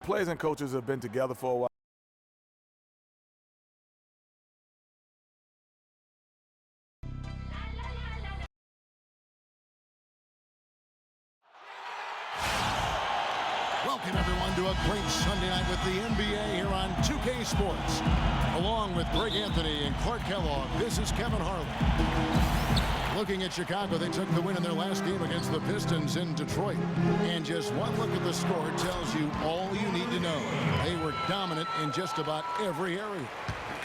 players and coaches have been together for a while. Welcome, everyone, to a great Sunday night with the NBA here on 2K Sports. Along with Greg Anthony and Clark Kellogg, this is Kevin Harlan. Looking at Chicago, they took the win in their last game against the Pistons in Detroit. And just one look at the score tells you all you need to know. They were dominant in just about every area.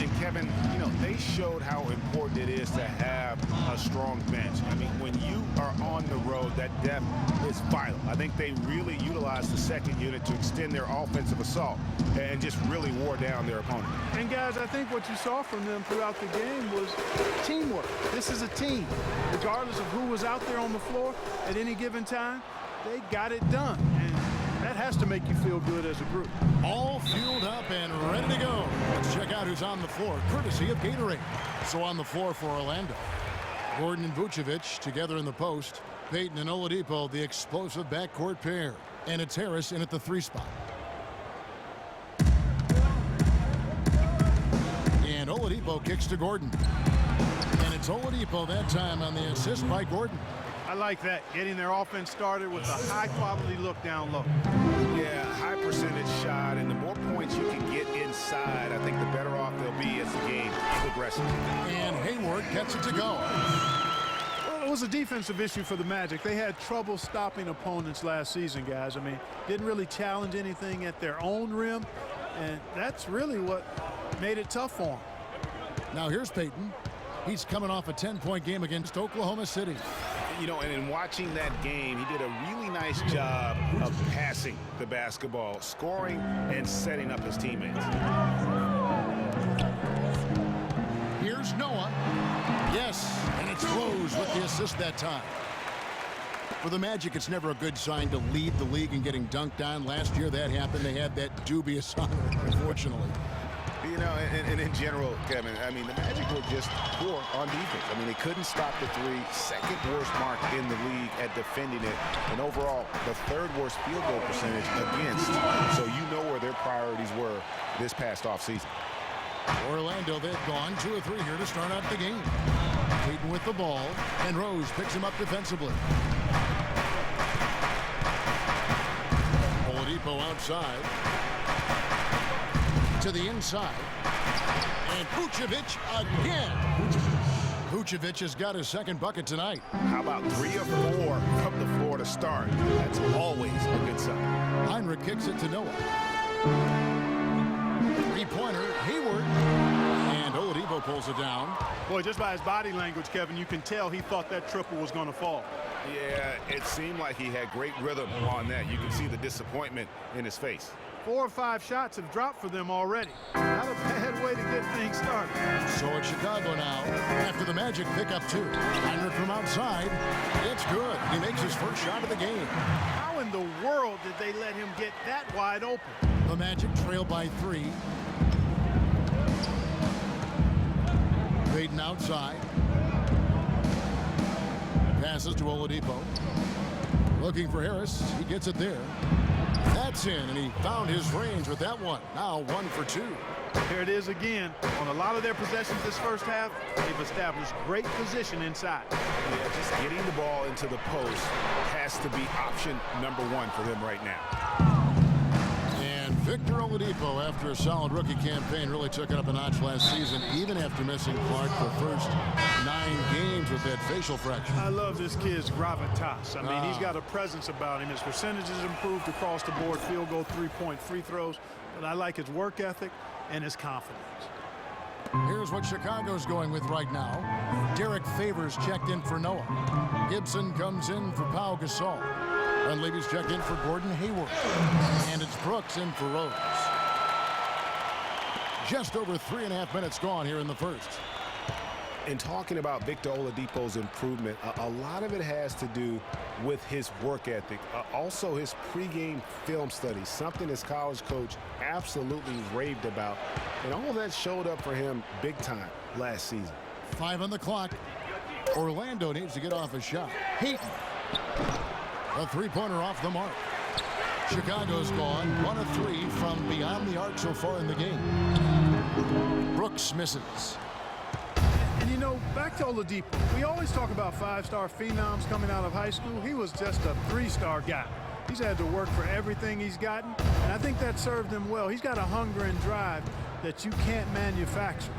And Kevin, you know, they showed how important it is to have a strong bench. I mean, when you are on the road, that depth is vital. I think they really utilized the second unit to extend their offensive assault and just really wore down their opponent. And guys, I think what you saw from them throughout the game was teamwork. This is a team. Regardless of who was out there on the floor at any given time, they got it done. And that has to make you feel good as a group. All fueled up and ready to go. Let's check out who's on the floor, courtesy of Gatorade. So on the floor for Orlando, Gordon and Vucevic together in the post. Payton and Oladipo, the explosive backcourt pair. And it's Harris in at the 3 spot. And Oladipo kicks to Gordon. And it's Oladipo that time on the assist by Gordon. I like that, getting their offense started with a high-quality look down low. Yeah, high percentage shot, and the more points you can get inside, I think the better off they'll be as the game progresses. And Hayward gets it to go. Well, it was a defensive issue for the Magic. They had trouble stopping opponents last season, guys. I mean, didn't really challenge anything at their own rim, and that's really what made it tough for them. Now here's Payton. He's coming off a 10-point game against Oklahoma City. You know, and in watching that game, he did a really nice job of passing the basketball, scoring, and setting up his teammates. Here's Noah. Yes, and it's Rose with the assist that time. For the Magic, it's never a good sign to lead the league in getting dunked on. Last year that happened. They had that dubious honor, unfortunately. You know, and in general, Kevin, I mean, the Magic were just poor on defense. I mean, they couldn't stop the three. Second worst mark in the league at defending it. And overall, the third worst field goal percentage against. So you know where their priorities were this past offseason. Orlando, they've gone 2 or 3 here to start out the game. Payton with the ball, and Rose picks him up defensively. Oladipo outside. To the inside. And Vucevic again. Vucevic has got his second bucket tonight. How about 3 or 4 from the floor to start? That's always a good sign. Heinrich kicks it to Noah. 3-pointer, Hayward. And Oladipo pulls it down. Boy, just by his body language, Kevin, you can tell he thought that triple was going to fall. Yeah, it seemed like he had great rhythm on that. You can see the disappointment in his face. 4 or 5 shots have dropped for them already. Not a bad way to get things started. So it's Chicago now after the Magic pick up 2. Heinrich from outside. It's good. He makes his first shot of the game. How in the world did they let him get that wide open? The Magic trail by 3. Payton outside. Passes to Oladipo. Looking for Harris. He gets it there. That's in, and he found his range with that one. Now 1 for 2. There it is again. On a lot of their possessions this first half, they've established great position inside. Yeah, just getting the ball into the post has to be option number 1 for them right now. And Victor Oladipo, after a solid rookie campaign, really took it up a notch last season, even after missing Clark the first 9 games with that facial fracture. I love this kid's gravitas. I mean, he's got a presence about him. His percentages improved across the board, field goal, 3-point free throws. But I like his work ethic and his confidence. Here's what Chicago's going with right now. Derek Favors checked in for Noah. Gibson comes in for Pau Gasol. And Levy's checked in for Gordon Hayward. And it's Brooks in for Rose. Just over 3.5 minutes gone here in the first. In talking about Victor Oladipo's improvement, a lot of it has to do with his work ethic. Also his pregame film study, something his college coach absolutely raved about. And all of that showed up for him big time last season. 5 on the clock. Orlando needs to get off a shot. Payton. A 3-pointer off the mark. Chicago's gone 1 of 3 from beyond the arc so far in the game. Brooks misses. And you know, back to Oladipo, we always talk about 5-star phenoms coming out of high school. He was just a 3-star guy. He's had to work for everything he's gotten, and I think that served him well. He's got a hunger and drive that you can't manufacture.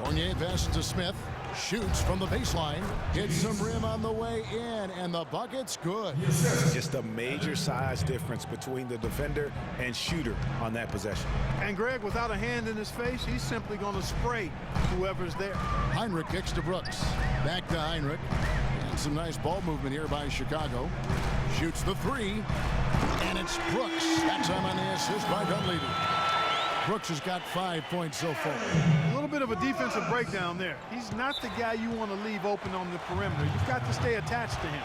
Fournier passes to Smith. Shoots from the baseline. Hits some rim on the way in, and the bucket's good. Just a major size difference between the defender and shooter on that possession. And Greg, without a hand in his face, he's simply going to spray whoever's there. Heinrich kicks to Brooks. Back to Heinrich. And some nice ball movement here by Chicago. Shoots the 3, and it's Brooks. That time on the assist by Dunleavy. Brooks has got 5 points so far. A little bit of a defensive breakdown there. He's not the guy you want to leave open on the perimeter. You've got to stay attached to him.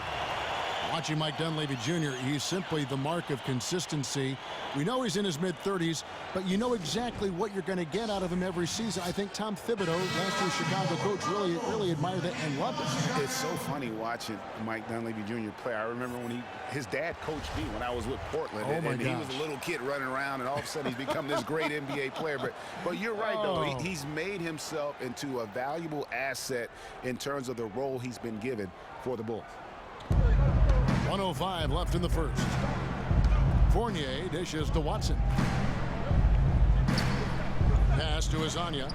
Watching Mike Dunleavy Jr., he's simply the mark of consistency. We know he's in his mid-30s, but you know exactly what you're going to get out of him every season. I think Tom Thibodeau, last year's Chicago coach, really admired that and loved it. It's so funny watching Mike Dunleavy Jr. play. I remember when his dad coached me when I was with Portland, and he was a little kid running around, and all of a sudden he's become this great NBA player. But you're right, though. He's made himself into a valuable asset in terms of the role he's been given for the Bulls. 1:05 left in the first. Fournier dishes to Watson. Pass to Azania.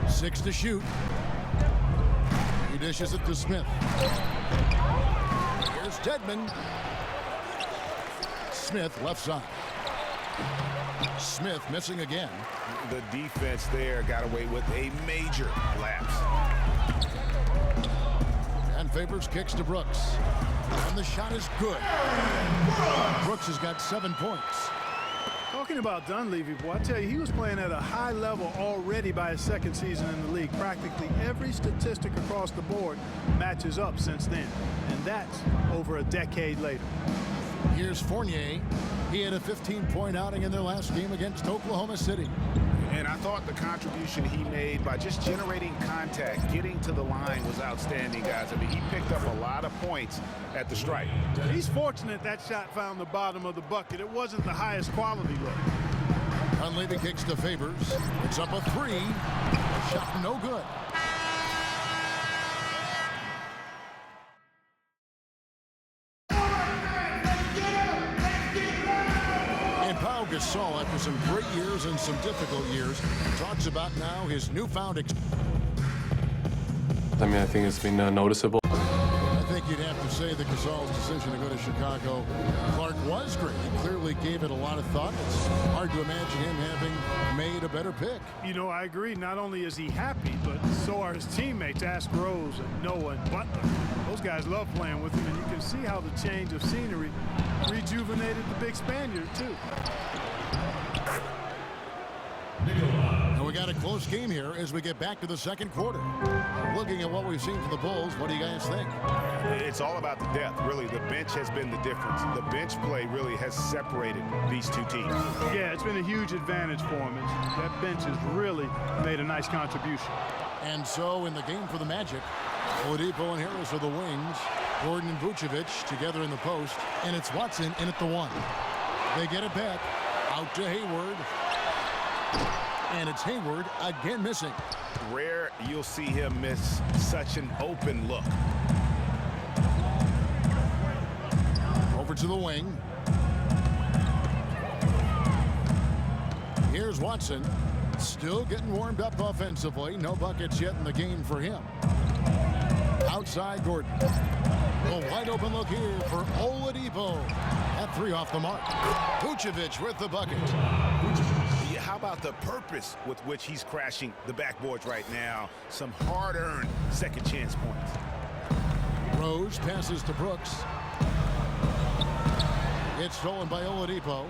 6 to shoot. He dishes it to Smith. Here's Dedmon. Smith left side. Smith missing again. The defense there got away with a major lapse. And Favors kicks to Brooks. And the shot is good. Brooks has got 7 points. Talking about Dunleavy, boy, I tell you, he was playing at a high level already by his second season in the league. Practically every statistic across the board matches up since then. And that's over a decade later. Here's Fournier. He had a 15-point outing in their last game against Oklahoma City. And I thought the contribution he made by just generating contact, getting to the line was outstanding, guys. I mean, he picked up a lot of points at the stripe. He's fortunate that shot found the bottom of the bucket. It wasn't the highest quality look. Dunleavy kicks to Favors. It's up a 3. Shot no good. Pau Gasol, after some great years and some difficult years, talks about now his newfound I think it's been noticeable. I think you'd have to say that Gasol's decision to go to Chicago, Clark, was great. He clearly gave it a lot of thought. It's hard to imagine him having made a better pick. You know, I agree. Not only is he happy, but so are his teammates, Ask Rose and Noah and Butler. Those guys love playing with him, and you can see how the change of scenery rejuvenated the big Spaniard, too. And we got a close game here as we get back to the second quarter. Looking at what we've seen from the Bulls, what do you guys think? It's all about the depth, really. The bench has been the difference. The bench play really has separated these two teams. Yeah, it's been a huge advantage for him. That bench has really made a nice contribution. And so in the game for the Magic, Oladipo and Harris are the wings. Gordon and Vucevic together in the post. And it's Watson in at the 1. They get it back. Out to Hayward. And it's Hayward again missing. Rare you'll see him miss such an open look. Over to the wing. Here's Watson. Still getting warmed up offensively. No buckets yet in the game for him. Outside Gordon. A wide open look here for Oladipo. That 3 off the mark. Vucevic with the bucket. Yeah, how about the purpose with which he's crashing the backboards right now? Some hard-earned second chance points. Rose passes to Brooks. It's stolen by Oladipo.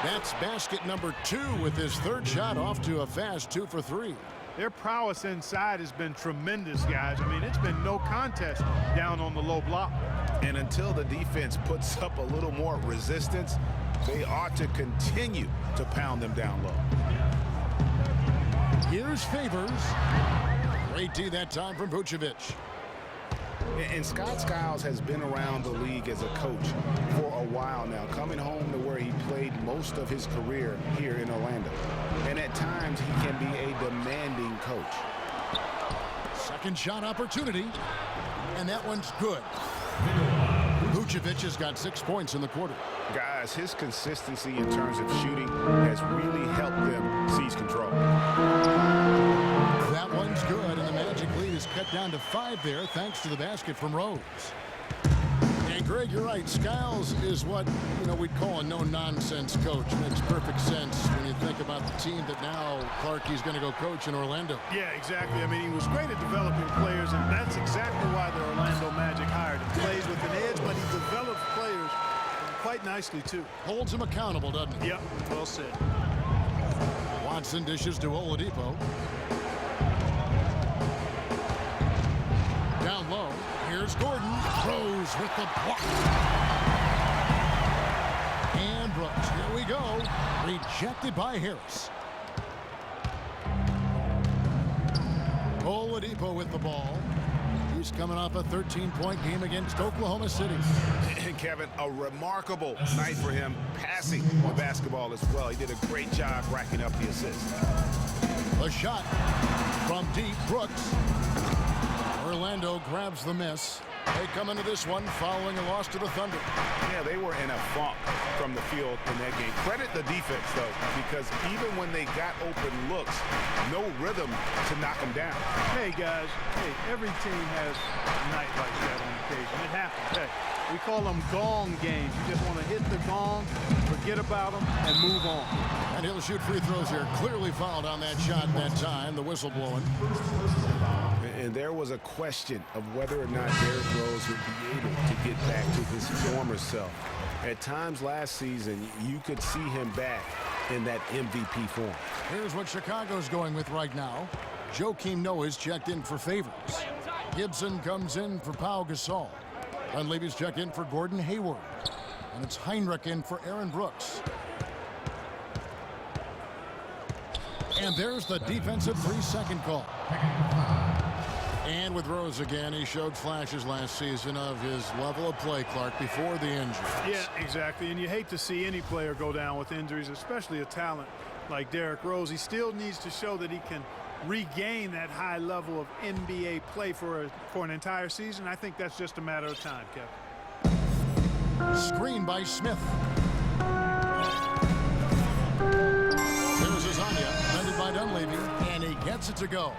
That's basket number 2 with his 3rd shot, off to a fast 2 for 3. Their prowess inside has been tremendous, guys. I mean, it's been no contest down on the low block. And until the defense puts up a little more resistance, they ought to continue to pound them down low. Here's Favors. Great D that time from Vucevic. And Scott Skiles has been around the league as a coach for a while now, coming home to where he played most of his career here in Orlando. And at times, he can be a demanding coach. Second shot opportunity, and that one's good. Vucevic has got 6 points in the quarter. Guys, his consistency in terms of shooting has really helped them seize control. That one's good, and the Magic lead is cut down to 5 there thanks to the basket from Rose. And Greg, you're right. Skiles is what we'd call a no-nonsense coach. Makes perfect sense when you think about the team that now Clarkie's going to go coach in Orlando. Yeah, exactly. I mean, he was great at developing players, and that's exactly why the Orlando Magic hired him. Plays with an edge, but he develops players quite nicely, too. Holds him accountable, doesn't he? Yep, well said. Watson dishes to Oladipo. Down low. Here's Gordon. Rose with the block. And Brooks. Here we go. Rejected by Harris. Oladipo with the ball. He's coming off a 13-point game against Oklahoma City. And Kevin, a remarkable night for him passing the basketball as well. He did a great job racking up the assists. A shot from deep. Brooks. Orlando grabs the miss. They come into this one following a loss to the Thunder. Yeah, they were in a funk from the field in that game. Credit the defense, though, because even when they got open looks, no rhythm to knock them down. Hey, guys, every team has a night like that on occasion. It happens. Hey, we call them gong games. You just want to hit the gong, forget about them, and move on. And he'll shoot free throws here. Clearly fouled on that shot that time. The whistle blowing. And there was a question of whether or not Derrick Rose would be able to get back to his former self. At times last season, you could see him back in that MVP form. Here's what Chicago's going with right now. Joakim Noah's checked in for Favors. Gibson comes in for Pau Gasol. Dunleavy's checked in for Gordon Hayward. And it's Heinrich in for Aaron Brooks. And there's the defensive 3-second call. And with Rose again, he showed flashes last season of his level of play, Clark, before the injuries. Yeah, exactly. And you hate to see any player go down with injuries, especially a talent like Derrick Rose. He still needs to show that he can regain that high level of NBA play for an entire season. I think that's just a matter of time, Kevin. Screen by Smith. Here's Azania, defended by Dunleavy, and he gets it to go.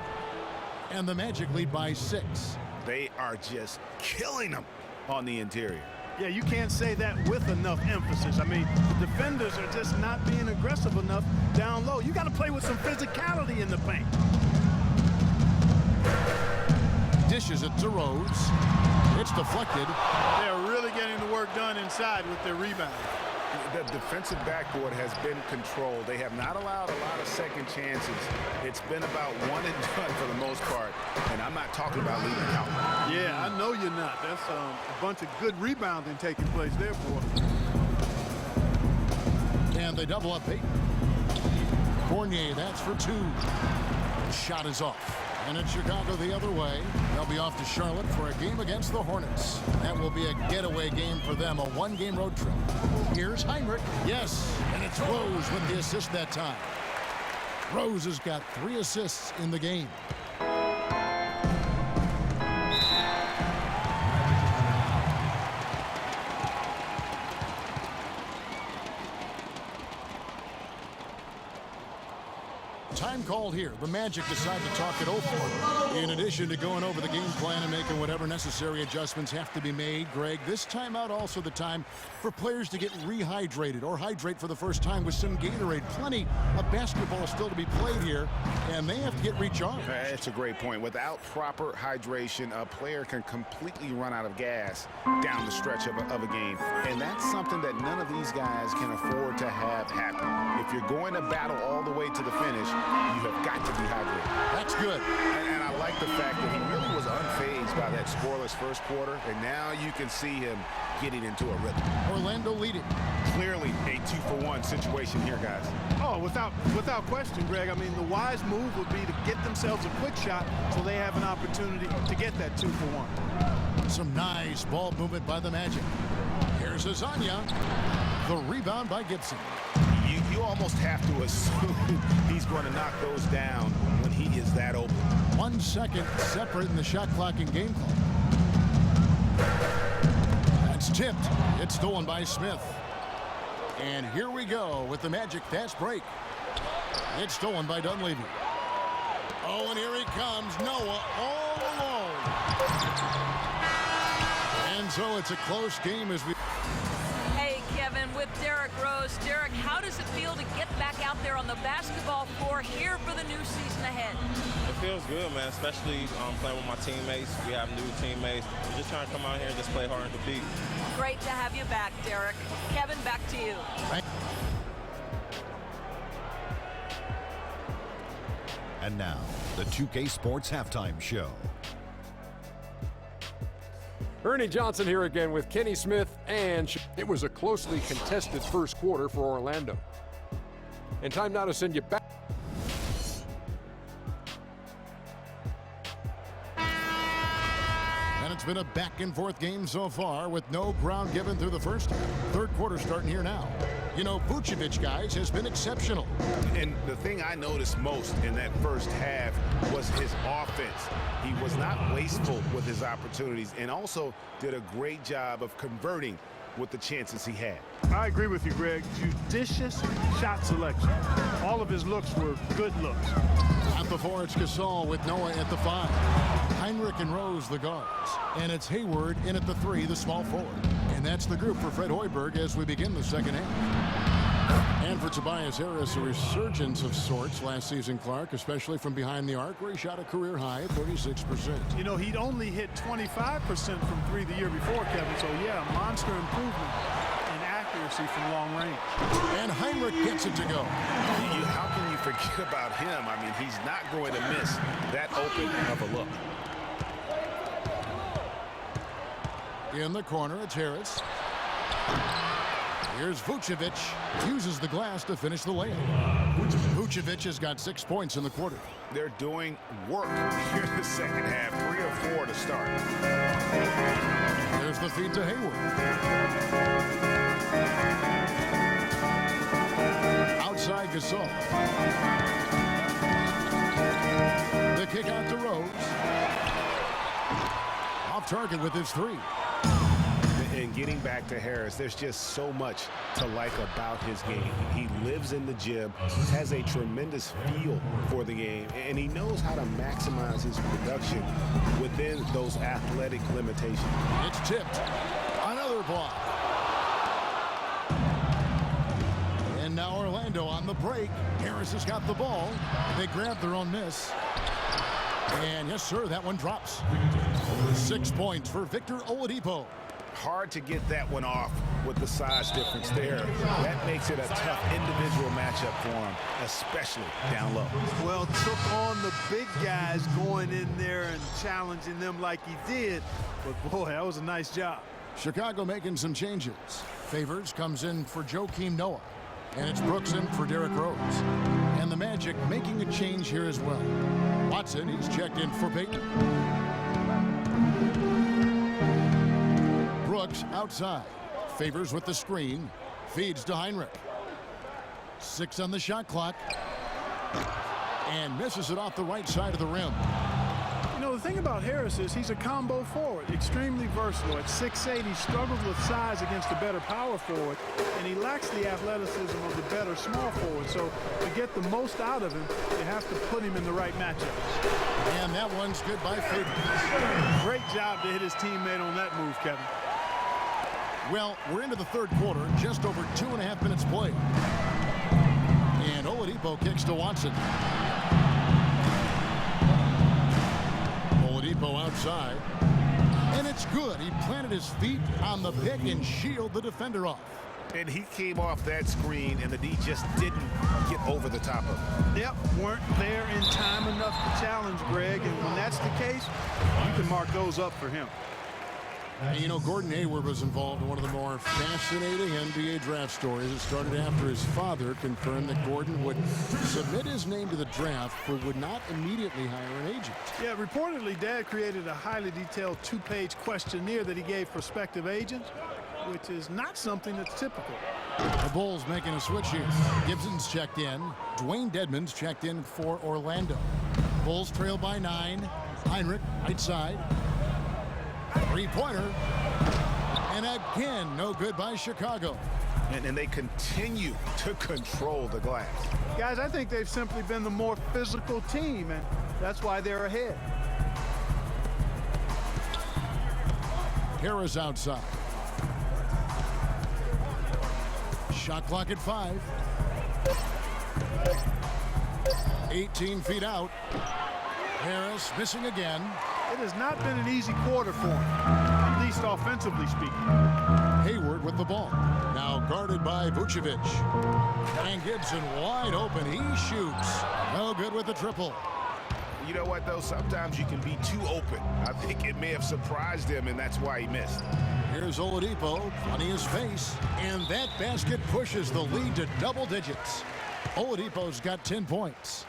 And the Magic lead by 6. They are just killing them on the interior. Yeah, you can't say that with enough emphasis. I mean, the defenders are just not being aggressive enough down low. You got to play with some physicality in the paint. Dishes it to Rose. It's deflected. They're really getting the work done inside with their rebound. The defensive backboard has been controlled. They have not allowed a lot of second chances. It's been about one and done for the most part. And I'm not talking about leaving out. Yeah, I know you're not. That's a bunch of good rebounding taking place there, boy. And they double up Payton. Fournier, that's for 2. The shot is off. And it's Chicago the other way. They'll be off to Charlotte for a game against the Hornets. That will be a getaway game for them, a one-game road trip. Here's Heinrich. Yes, and it's Rose with the assist that time. Rose has got 3 assists in the game. Time called here. The Magic decide to talk it over. In addition to going over the game plan and making whatever necessary adjustments have to be made, Greg, this timeout also the time for players to get rehydrated or hydrate for the first time with some Gatorade. Plenty of basketball still to be played here, and they have to get recharged. That's a great point. Without proper hydration, a player can completely run out of gas down the stretch of a game. And that's something that none of these guys can afford to have happen. If you're going to battle all the way to the finish, you have got to be hydrated. That's good. And I like the fact that he really was unfazed by that scoreless first quarter, and now you can see him getting into a rhythm. Orlando leading. Clearly a 2-for-1 situation here, guys. Oh, without question, Greg. I mean, the wise move would be to get themselves a quick shot so they have an opportunity to get that 2-for-1. Some nice ball movement by the Magic. Here's Azania. The rebound by Gibson. You almost have to assume he's going to knock those down when he is that open. 1 second separate in the shot clock and game clock. That's tipped. It's stolen by Smith. And here we go with the Magic fast break. It's stolen by Dunleavy. Oh, and here he comes. Noah all alone. And so it's a close game as we... Hey, Kevin, with Derrick Rose. Derrick, how does it feel to get back out there on the basketball floor here for the new season ahead? It feels good, man, especially playing with my teammates. We have new teammates. We're just trying to come out here and just play hard and compete. Great to have you back, Derrick. Kevin, back to you. And now, the 2K Sports Halftime Show. Ernie Johnson here again with Kenny Smith, and it was a closely contested first quarter for Orlando. And time now to send you back. And it's been a back-and-forth game so far with no ground given through the first half. Third quarter starting here now. You know, Vucevic, guys, has been exceptional. And the thing I noticed most in that first half was his offense. He was not wasteful with his opportunities and also did a great job of converting with the chances he had. I agree with you, Greg. Judicious shot selection. All of his looks were good looks. At the 4, it's Gasol with Noah at the 5. Heinrich and Rose, the guards. And it's Hayward in at the 3, the small forward. And that's the group for Fred Hoiberg as we begin the second half. And for Tobias Harris, a resurgence of sorts last season, Clark, especially from behind the arc, where he shot a career high at 36%. You know, he'd only hit 25% from 3 the year before, Kevin. So, yeah, monster improvement in accuracy from long range. And Heinrich gets it to go. How can you forget about him? I mean, he's not going to miss that open of a look. In the corner, it's Harris. Here's Vucevic. Uses the glass to finish the layup. Vucevic has got 6 points in the quarter. They're doing work here in the second half. 3 or 4 to start. There's the feed to Hayward. Outside Gasol. The kick out to Rose. Off target with his 3. And getting back to Harris, there's just so much to like about his game. He lives in the gym, has a tremendous feel for the game, and he knows how to maximize his production within those athletic limitations. It's tipped. Another block. And now Orlando on the break. Harris has got the ball. They grab their own miss. And yes, sir, that one drops. 6 points for Victor Oladipo. Hard to get that one off with the size difference there. That makes it a tough individual matchup for him, especially down low. Well, took on the big guys going in there and challenging them like he did. But, boy, that was a nice job. Chicago making some changes. Favors comes in for Joakim Noah. And it's Brooks in for Derrick Rose. And the Magic making a change here as well. Watson, he's checked in for Payton. Brooks outside. Favors with the screen. Feeds to Heinrich. 6 on the shot clock. And misses it off the right side of the rim. You know, the thing about Harris is he's a combo forward, extremely versatile. At 6'8", he struggles with size against a better power forward, and he lacks the athleticism of the better small forward. So to get the most out of him, you have to put him in the right matchups. And that one's good by Favors. Great job to hit his teammate on that move, Kevin. Well, we're into the third quarter, just over 2.5 minutes played. And Oladipo kicks to Watson. Oladipo outside. And it's good. He planted his feet on the pick and shielded the defender off. And he came off that screen, and the D just didn't get over the top of him. Yep, weren't there in time enough to challenge Greg. And when that's the case, you can mark those up for him. And you know, Gordon Hayward was involved in one of the more fascinating NBA draft stories. It started after his father confirmed that Gordon would submit his name to the draft but would not immediately hire an agent. Yeah, reportedly, Dad created a highly detailed 2-page questionnaire that he gave prospective agents, which is not something that's typical. The Bulls making a switch here. Gibson's checked in. Dwayne Dedmon's checked in for Orlando. Bulls trail by 9. Heinrich, right side. Three-pointer. And again, no good by Chicago. And they continue to control the glass. Guys, I think they've simply been the more physical team, and that's why they're ahead. Harris outside. Shot clock at 5. 18 feet out. Harris missing again. It has not been an easy quarter for him, at least offensively speaking. Hayward with the ball. Now guarded by Vucevic. And Gibson wide open. He shoots. No good with the triple. You know what, though? Sometimes you can be too open. I think it may have surprised him, and that's why he missed. Here's Oladipo on his face. And that basket pushes the lead to double digits. Oladipo's got 10 points.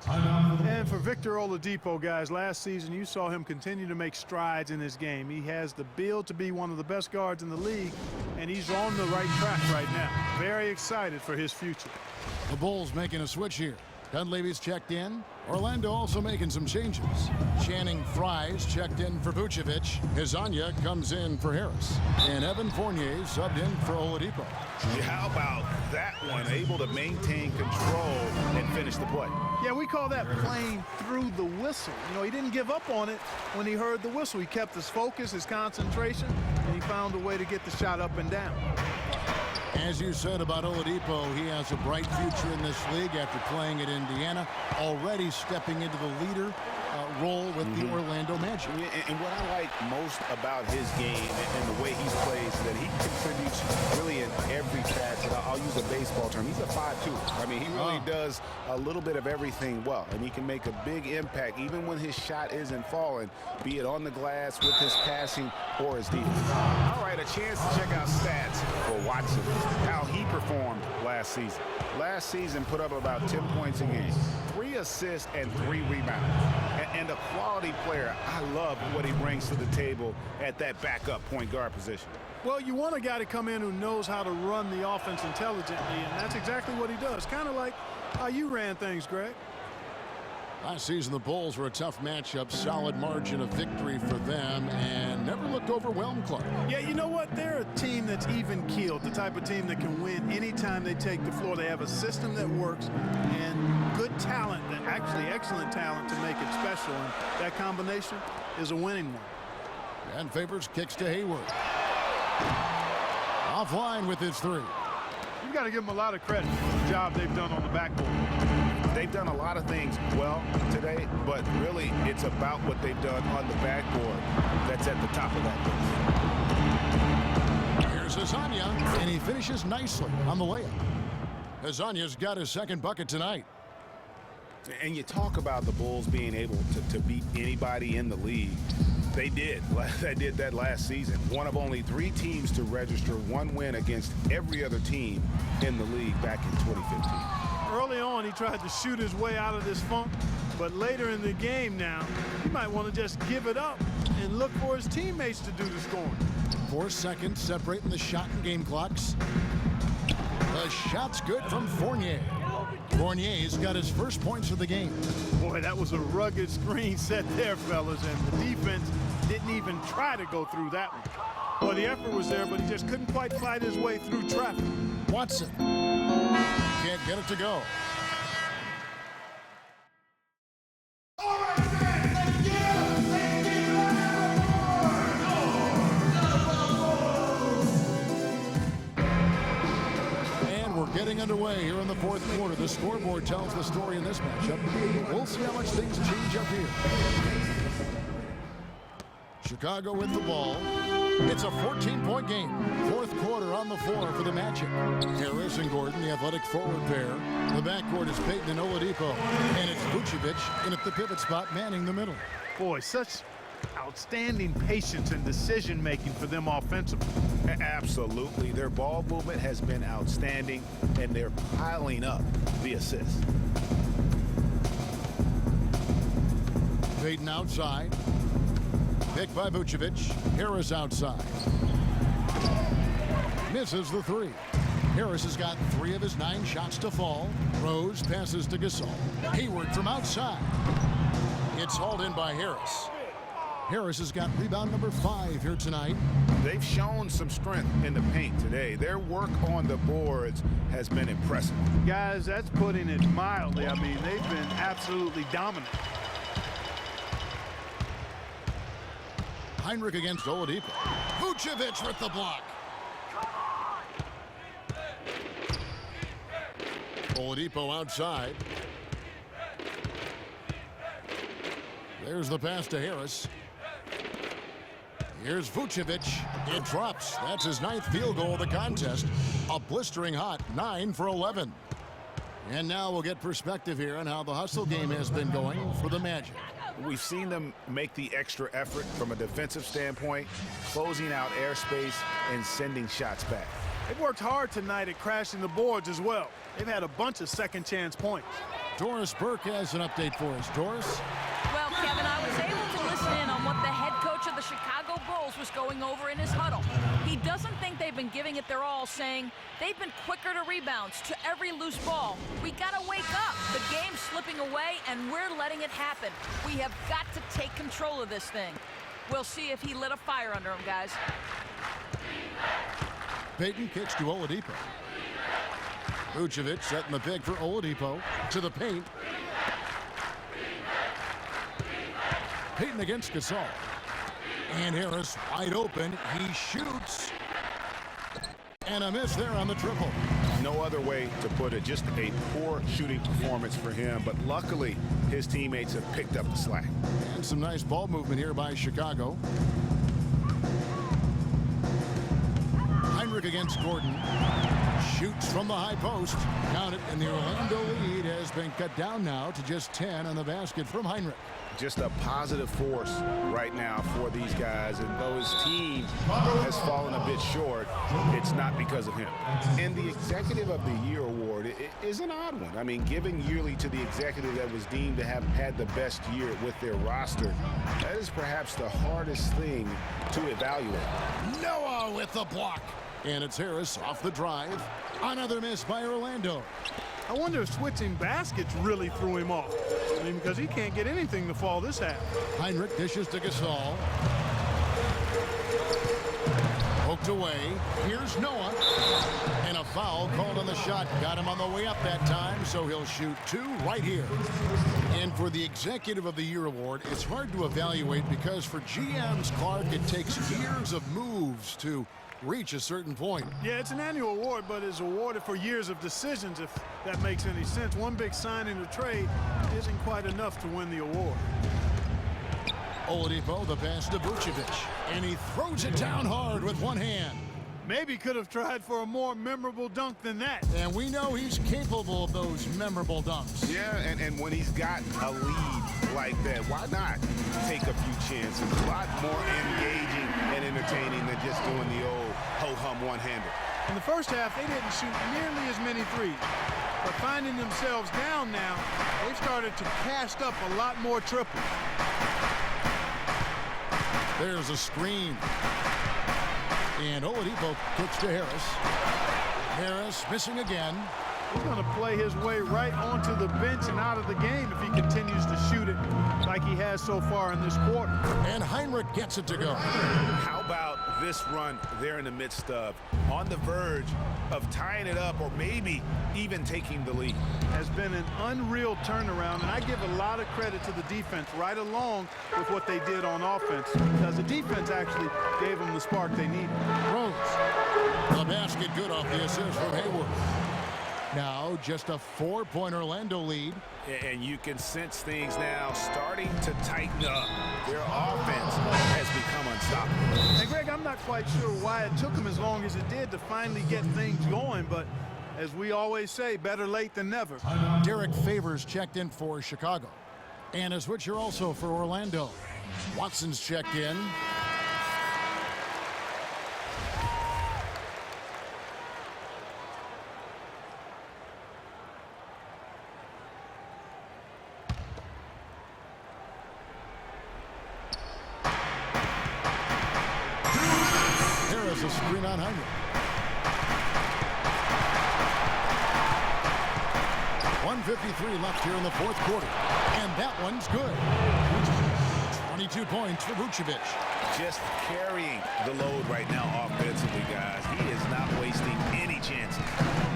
And for Victor Oladipo, guys, last season you saw him continue to make strides in his game. He has the build to be one of the best guards in the league, and he's on the right track right now. Very excited for his future. The Bulls making a switch here. Dunleavy's checked in. Orlando also making some changes. Channing Frye's checked in for Vucevic. Hezonja comes in for Harris. And Evan Fournier subbed in for Oladipo. Yeah, how about that one? Able to maintain control and finish the play. Yeah, we call that playing through the whistle. You know, he didn't give up on it when he heard the whistle. He kept his focus, his concentration, and he found a way to get the shot up and down. As you said about Oladipo, he has a bright future in this league after playing at Indiana, already stepping into the leader role with the Orlando Magic. And what I like most about his game and the way he plays is that he contributes really in every facet. I'll use a baseball term. He's a 5-2. I mean, he really does a little bit of everything well, and he can make a big impact even when his shot isn't falling, be it on the glass, with his passing, or his defense. All right, a chance to check out stats for Watson, how he performed last season. Last season put up about 10 points a game, 3 assists and 3 rebounds. And a quality player. I love what he brings to the table at that backup point guard position. Well, you want a guy to come in who knows how to run the offense intelligently, and that's exactly what he does. Kind of like how you ran things, Greg. Last season, the Bulls were a tough matchup, solid margin of victory for them, and never looked overwhelmed, Clark. Yeah, you know what? They're a team that's even-keeled, the type of team that can win anytime they take the floor. They have a system that works and good talent, and actually excellent talent to make it special, and that combination is a winning one. And Favors kicks to Hayward. Offline with his 3. You've got to give them a lot of credit for the job they've done on the backboard. They've done a lot of things well today, but really it's about what they've done on the backboard that's at the top of that list. Here's Hezonja, and he finishes nicely on the layup. Hezonja's got his second bucket tonight. And you talk about the Bulls being able to beat anybody in the league. They did. They did that last season. One of only 3 teams to register 1 win against every other team in the league back in 2015. Early on, he tried to shoot his way out of this funk, but later in the game now, he might want to just give it up and look for his teammates to do the scoring. 4 seconds separating the shot and game clocks. The shot's good from Fournier. Fournier's got his first points of the game. Boy, that was a rugged screen set there, fellas, and the defense didn't even try to go through that one. Boy, the effort was there, but he just couldn't quite fight his way through traffic. Watson can't get it to go. Getting underway here in the 4th quarter. The scoreboard tells the story in this matchup. We'll see how much things change up here. Chicago with the ball. It's a 14-point game. 4th quarter on the floor for the Magic. Harris and Gordon, the athletic forward pair. The backcourt is Payton and Oladipo. And it's Vucevic in at the pivot spot, manning the middle. Boy, such outstanding patience and decision-making for them offensively. Absolutely. Their ball movement has been outstanding, and they're piling up the assists. Payton outside. Picked by Vucevic. Harris outside. Misses the three. Harris has got 3 of his 9 shots to fall. Rose passes to Gasol. Hayward from outside. It's hauled in by Harris. Harris has got rebound number 5 here tonight. They've shown some strength in the paint today. Their work on the boards has been impressive. Guys, that's putting it mildly. I mean, they've been absolutely dominant. Heinrich against Oladipo. Vucevic with the block. Oladipo outside. There's the pass to Harris. Here's Vucevic. It drops. That's his 9th field goal of the contest. A blistering hot 9 for 11. And now we'll get perspective here on how the hustle game has been going for the Magic. We've seen them make the extra effort from a defensive standpoint, closing out airspace and sending shots back. They've worked hard tonight at crashing the boards as well. They've had a bunch of second-chance points. Doris Burke has an update for us. Doris? Well, Kevin, I was able to listen in on what the head coach of the Chicago Bulls was going over in his huddle. He doesn't think they've been giving it their all, saying they've been quicker to rebounds, to every loose ball. We got to wake up. The game's slipping away, and we're letting it happen. We have got to take control of this thing. We'll see if he lit a fire under him, guys. Payton kicks to Oladipo. Vucevic setting the pick for Oladipo to the paint. Payton against Gasol. And Harris wide open. He shoots. And a miss there on the triple. No other way to put it. Just a poor shooting performance for him. But luckily, his teammates have picked up the slack. And some nice ball movement here by Chicago. Heinrich against Gordon. Shoots from the high post. Count it, and the Orlando lead has been cut down now to just 10 on the basket from Heinrich. Just a positive force right now for these guys, and though his team has fallen a bit short, it's not because of him. And the Executive of the Year award is an odd one. I mean, giving yearly to the executive that was deemed to have had the best year with their roster, that is perhaps the hardest thing to evaluate. Noah with the block. And it's Harris off the drive. Another miss by Orlando. I wonder if switching baskets really threw him off. I mean, because he can't get anything to fall this half. Heinrich dishes to Gasol. Poked away. Here's Noah. And a foul called on the shot. Got him on the way up that time, so he'll shoot 2 right here. And for the Executive of the Year award, it's hard to evaluate because for GMs, Clark, it takes years of moves to reach a certain point. Yeah, it's an annual award, but it's awarded for years of decisions, if that makes any sense. One big signing or trade isn't quite enough to win the award. Oladipo, the pass to Vucevic, and he throws it down hard with one hand. Maybe could have tried for a more memorable dunk than that. And we know he's capable of those memorable dunks. Yeah, and when he's got a lead like that, why not take a few chances? A lot more engaging and entertaining than just doing the old ho-hum one-hander. In the first half, they didn't shoot nearly as many threes. But finding themselves down now, they've started to cast up a lot more triples. There's a screen. And Oladipo kicks to Harris. Harris missing again. He's going to play his way right onto the bench and out of the game if he continues to shoot it like he has so far in this quarter. And Heinrich gets it to go. How about this run they're in the midst of, on the verge of tying it up or maybe even taking the lead? Has been an unreal turnaround, and I give a lot of credit to the defense right along with what they did on offense, because the defense actually gave them the spark they needed. Rose. The basket good off the assist from Hayward. Now just a 4-point Orlando lead. And you can sense things now starting to tighten up. Their offense has become unstoppable. And Greg, I'm not quite sure why it took them as long as it did to finally get things going, but as we always say, better late than never. Derek Favors checked in for Chicago. And a switcher also for Orlando. Watson's checked in. Harris a screen on Heinrich. 1:53 left here in the fourth quarter. And that one's good. 22 points for Vucevic. Just carrying the load right now offensively, guys. He is not wasting any chances.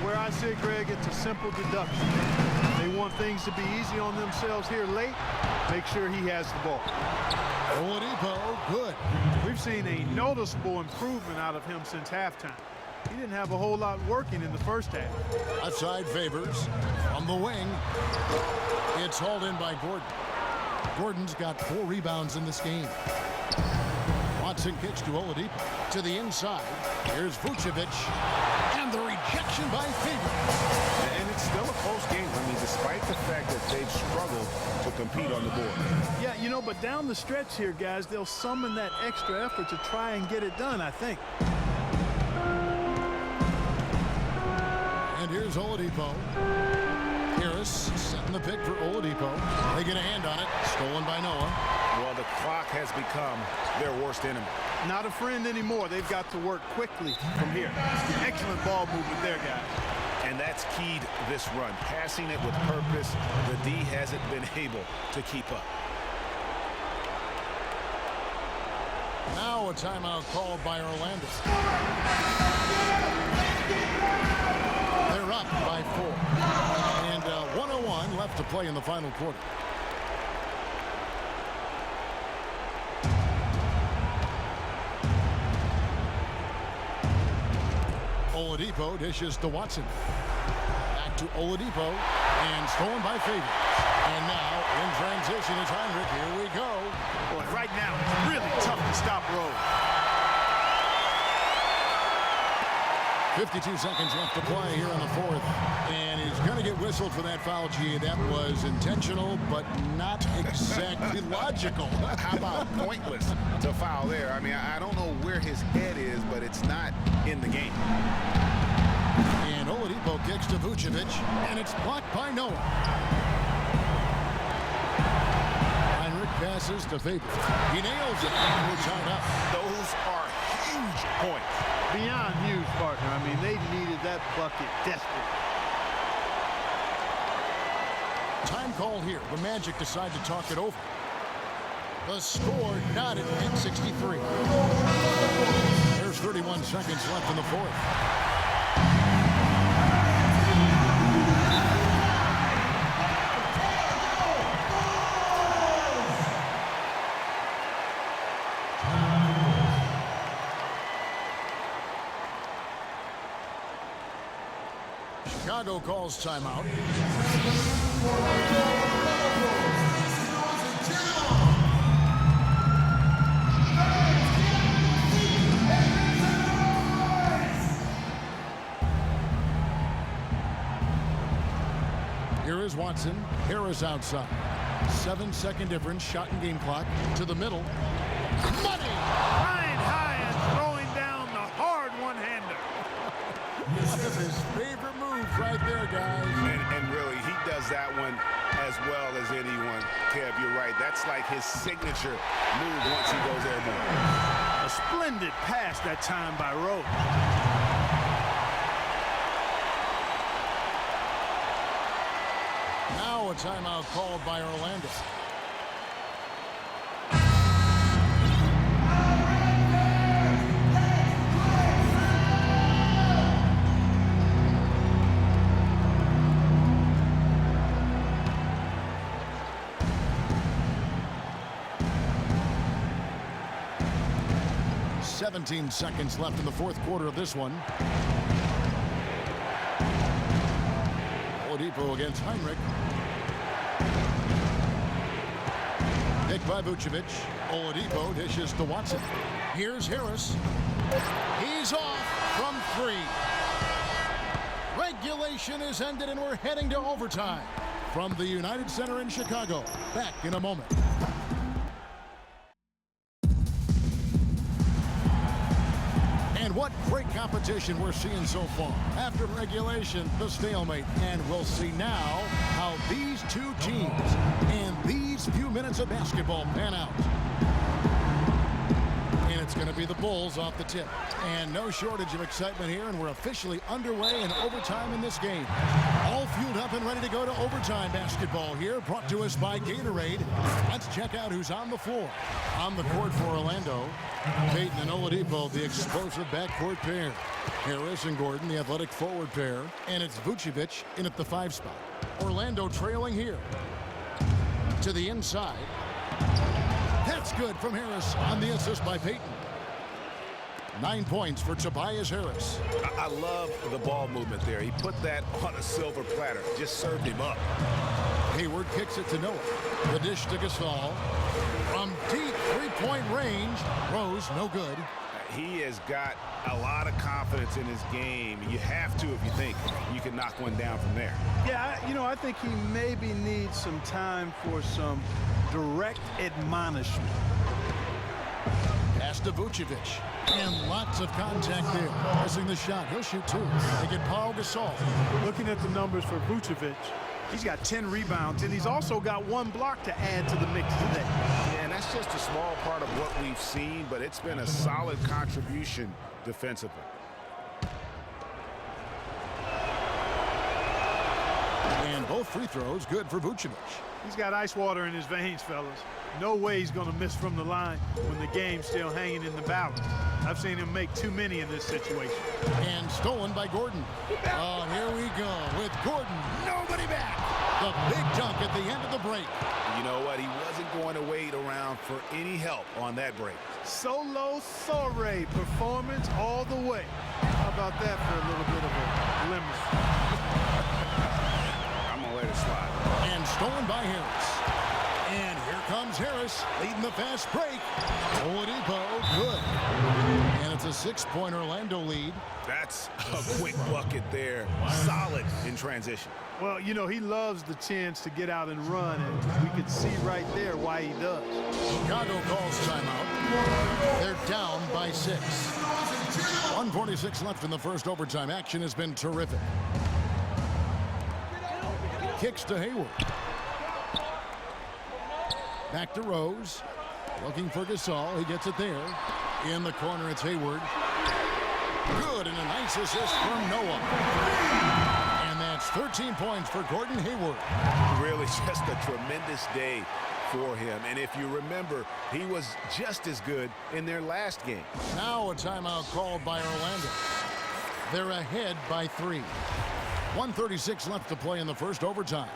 Where I sit, Greg, it's a simple deduction. They want things to be easy on themselves here late. Make sure he has the ball. Oladipo, good. We've seen a noticeable improvement out of him since halftime. He didn't have a whole lot working in the first half. Outside Favors from the wing. It's hauled in by Gordon. Gordon's got 4 rebounds in this game. Watson kicks to Oladipo. To the inside. Here's Vucevic. And the rejection by Favors. And it's still a close game. I mean, despite the fact that they've struggled to compete on the board. Yeah, you know, but down the stretch here, guys, they'll summon that extra effort to try and get it done, I think. And here's Oladipo. Harris setting the pick for Oladipo. They get a hand on it. Stolen by Noah. Well, the clock has become their worst enemy. Not a friend anymore. They've got to work quickly from here. Excellent ball movement there, guys. And that's keyed this run. Passing it with purpose. The D hasn't been able to keep up. Now a timeout called by Orlando. They're up by 4. And 1:01 left to play in the final quarter. Oladipo dishes to Watson. Back to Oladipo. And stolen by Favors. And now in transition is Heinrich. Here we go. Boy, right now it's really tough to stop Rose. 52 seconds left to play here in the fourth. And he's going to get whistled for that foul, G. That was intentional, but not exactly logical. How about pointless to foul there? I mean, I don't know where his head is, but it's not in the game. And Oladipo kicks to Vucevic, and it's blocked by Noah. Heinrich passes to Favors. He nails it. We're tied up. Those are huge points. Beyond huge, partner. I mean, they needed that bucket desperately. Time call here. The Magic decide to talk it over. The score knotted at 63. There's 31 seconds left in the fourth. Chicago calls timeout. Here is Watson. Harris outside. 7-second difference. Shot and game clock. To the middle. Money! Flying high and throwing down the hard one-hander. One of his favorite moves right there, guys. And really, he does that one as well as anyone. Kev, you're right. That's like his signature move once he goes airborne. A splendid pass that time by Rose. Now a timeout called by Orlando. Seventeen seconds left in the fourth quarter of this one. Oladipo against Heinrich. Picked by Vucevic. Oladipo dishes to Watson. Here's Harris. He's off from 3. Regulation is ended and we're heading to overtime. From the United Center in Chicago. Back in a moment. And what great competition we're seeing so far. After regulation, the stalemate. And we'll see now how these two teams and these few minutes of basketball pan out. And it's going to be the Bulls off the tip. And no shortage of excitement here, and we're officially underway in overtime in this game. All fueled up and ready to go to overtime basketball here, brought to us by Gatorade. Let's check out who's on the floor. On the court for Orlando, Payton and Oladipo, the explosive backcourt pair. Harris and Gordon, the athletic forward pair. And it's Vucevic in at the 5 spot. Orlando trailing here. To the inside. That's good from Harris on the assist by Payton. 9 points for Tobias Harris. I love the ball movement there. He put that on a silver platter. Just served him up. Hayward kicks it to Noah. The dish to Gasol. From deep three-point range. Rose, no good. He has got a lot of confidence in his game. You have to if you think you can knock one down from there. Yeah, I think he maybe needs some time for some direct admonishment. Pass to Vucevic. And lots of contact there. Missing the shot. He'll shoot 2. They get Paul Gasol. Looking at the numbers for Vucevic, he's got 10 rebounds, and he's also got 1 block to add to the mix today. Yeah, and that's just a small part of what we've seen, but it's been a solid contribution defensively. And both free throws good for Vucevic. He's got ice water in his veins, fellas. No way he's going to miss from the line when the game's still hanging in the balance. I've seen him make too many in this situation. And stolen by Gordon. Oh, here we go with Gordon. Nobody back. The big dunk at the end of the break. You know what? He wasn't going to wait around for any help on that break. Solo Soiree performance all the way. How about that for a little bit of a glimmer? I'm going to let it slide. And stolen by Harris. And here comes Harris leading the fast break. Oladipo, good. And it's a 6-point Orlando lead. That's a quick bucket there. Solid in transition. Well, he loves the chance to get out and run, and we could see right there why he does. Chicago calls timeout. They're down by 6. 1:46 left in the first overtime. Action has been terrific. Kicks to Hayward. Back to Rose. Looking for Gasol. He gets it there. In the corner, it's Hayward. Good, and a nice assist from Noah. And that's 13 points for Gordon Hayward. Really just a tremendous day for him. And if you remember, he was just as good in their last game. Now a timeout called by Orlando. They're ahead by 3. 1:36 left to play in the first overtime.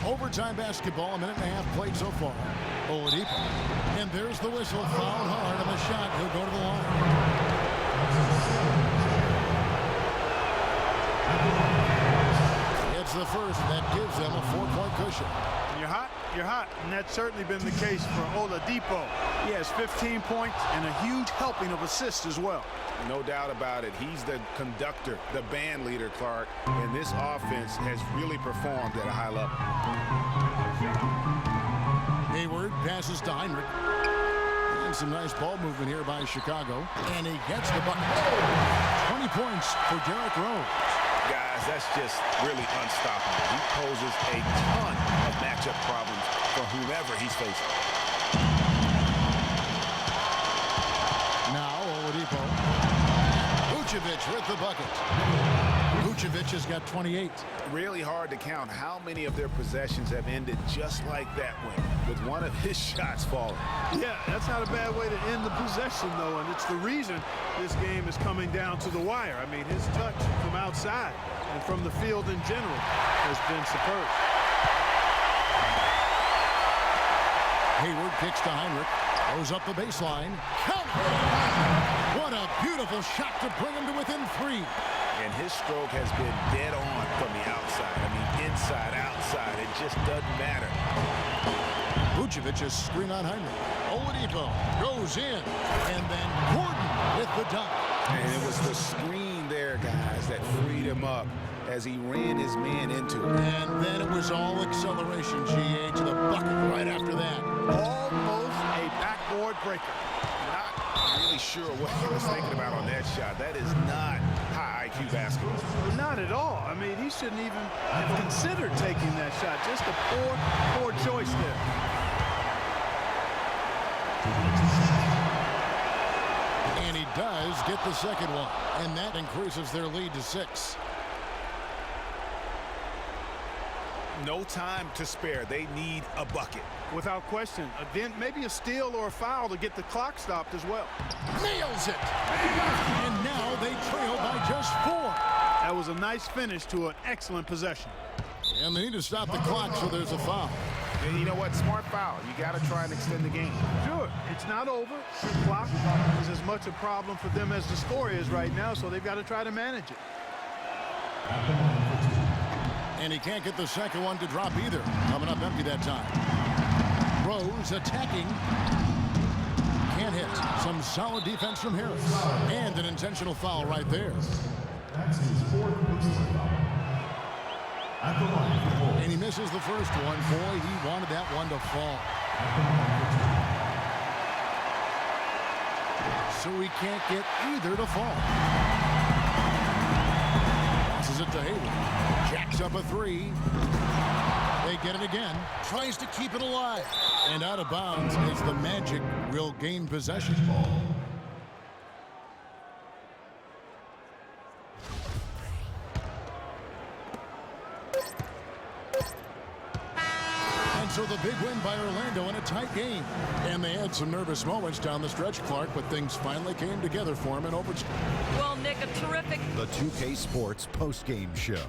Overtime basketball, a minute and a half played so far. Oladipo. And there's the whistle. Fouled hard on the shot. He'll go to the line. It's the first. That gives them a 4-point cushion. You're hot, you're hot. And that's certainly been the case for Oladipo. He has 15 points and a huge helping of assists as well. No doubt about it. He's the conductor, the band leader, Clark. And this offense has really performed at a high level. Hayward passes to Heinrich. And some nice ball movement here by Chicago. And he gets the bucket. 20 points for Derrick Rose. Guys, that's just really unstoppable. He poses a ton of matchup problems for whomever he's facing. Now Oladipo. Vucevic with the bucket. Vucevic has got 28. Really hard to count how many of their possessions have ended just like that one, with one of his shots falling. Yeah, that's not a bad way to end the possession, though, and it's the reason this game is coming down to the wire. I mean, his touch from outside and from the field in general has been superb. Hayward kicks to Heinrich. Goes up the baseline. Count! What a beautiful shot to bring him to within 3. And his stroke has been dead on from the outside. I mean, inside, outside, it just doesn't matter. Vucevic is screen on Heinrich. Oladipo goes in. And then Gordon with the dunk. And it was the screen there, guys, that freed him up. as he ran his man into it. And then it was all acceleration, GA, to the bucket right after that. Almost a backboard breaker. Not really sure what he was thinking about on that shot. That is not high IQ basketball. Not at all. I mean, he shouldn't even have considered taking that shot. Just a poor choice there. And he does get the second one, and that increases their lead to 6. No time to spare. They need a bucket. Without question. Then maybe a steal or a foul to get the clock stopped as well. Nails it. And now they trail by just 4. That was a nice finish to an excellent possession. And they need to stop the clock, so there's a foul. And you know what? Smart foul. You got to try and extend the game. Sure, it's not over. The clock is as much a problem for them as the score is right now, so they've got to try to manage it. And he can't get the second one to drop either. Coming up empty that time. Rose attacking. Can't hit. Some solid defense from Harris. And an intentional foul right there. And he misses the first one. Boy, he wanted that one to fall. So he can't get either to fall. Passes it to Hayward. Jacks up a 3. They get it again. Tries to keep it alive. And out of bounds as the Magic will gain possession. So the big win by Orlando in a tight game. And they had some nervous moments down the stretch, Clark, but things finally came together for him in overtime. Well, Nick, a terrific... The 2K Sports postgame show.